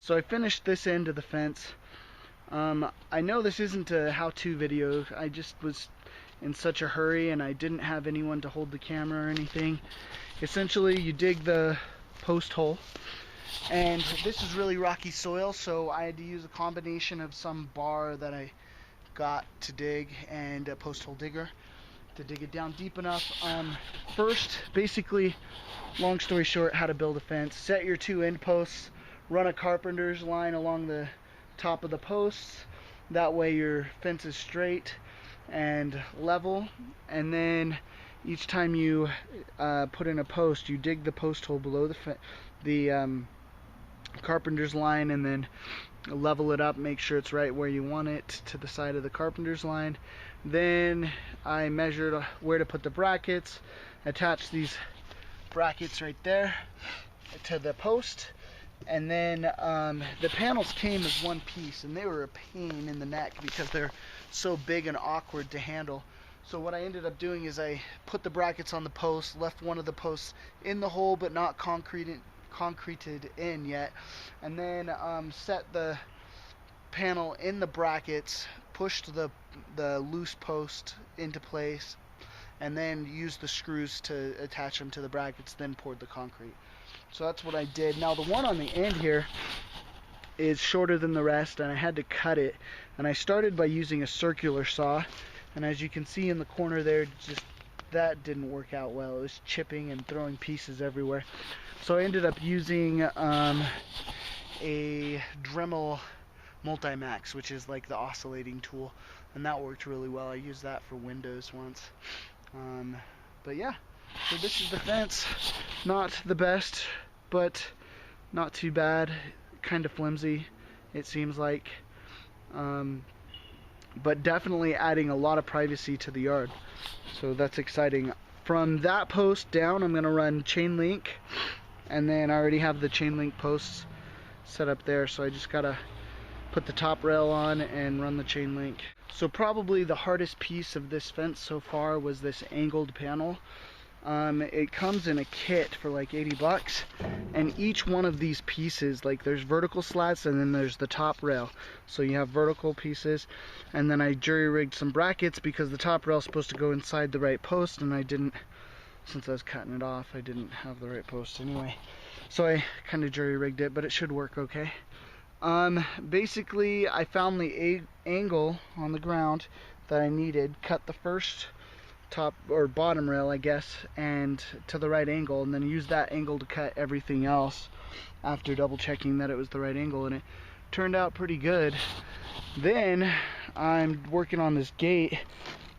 So I finished this end of the fence. I know this isn't a how-to video. I just was in such a hurry and I didn't have anyone to hold the camera or anything. Essentially, you dig the post hole, and this is really rocky soil, so I had to use a combination of some bar that I got to dig and a post hole digger to dig it down deep enough. First, basically, long story short, how to build a fence. Set your 2 end posts, run a carpenter's line along the top of the posts. That way your fence is straight and level, and then each time you put in a post, you dig the post hole below the carpenter's line, and then level it up, make sure it's right where you want it to the side of the carpenter's line. Then I measured where to put the brackets, attach these brackets right there to the post, and then the panels came as one piece, and they were a pain in the neck because they're so big and awkward to handle. So what I ended up doing is I put the brackets on the post, left one of the posts in the hole but not concreted in yet, and then set the panel in the brackets, pushed the loose post into place, and then used the screws to attach them to the brackets, then poured the concrete. So that's what I did. Now the one on the end here is shorter than the rest, and I had to cut it, and I started by using a circular saw, and as you can see in the corner there, just that didn't work out well. It was chipping and throwing pieces everywhere. So I ended up using a Dremel Multimax, which is like the oscillating tool, and that worked really well. I used that for windows once. But yeah, so this is the fence. Not the best, but not too bad. Kind of flimsy, it seems like, but definitely adding a lot of privacy to the yard, so that's exciting. From that post down, I'm gonna run chain link, and then I already have the chain link posts set up there, so I just gotta put the top rail on and run the chain link. So probably the hardest piece of this fence so far was this angled panel. It comes in a kit for like 80 bucks, and each one of these pieces, like there's vertical slats and then there's the top rail. So you have vertical pieces, and then I jury rigged some brackets because the top rail is supposed to go inside the right post, and I didn't, since I was cutting it off, I didn't have the right post anyway. So I kind of jury rigged it, but it should work okay. Basically I found the angle on the ground that I needed, cut the first top or bottom rail, I guess, and to the right angle, and then use that angle to cut everything else after double checking that it was the right angle, and it turned out pretty good. Then I'm working on this gate,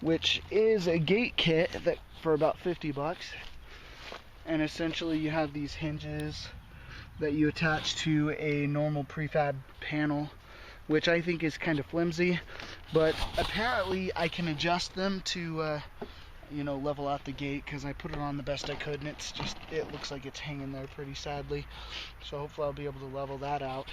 which is a gate kit that for about 50 bucks, and essentially you have these hinges that you attach to a normal prefab panel, which I think is kind of flimsy, but apparently I can adjust them to you know, level out the gate, because I put it on the best I could, and it looks like it's hanging there pretty sadly, so hopefully I'll be able to level that out.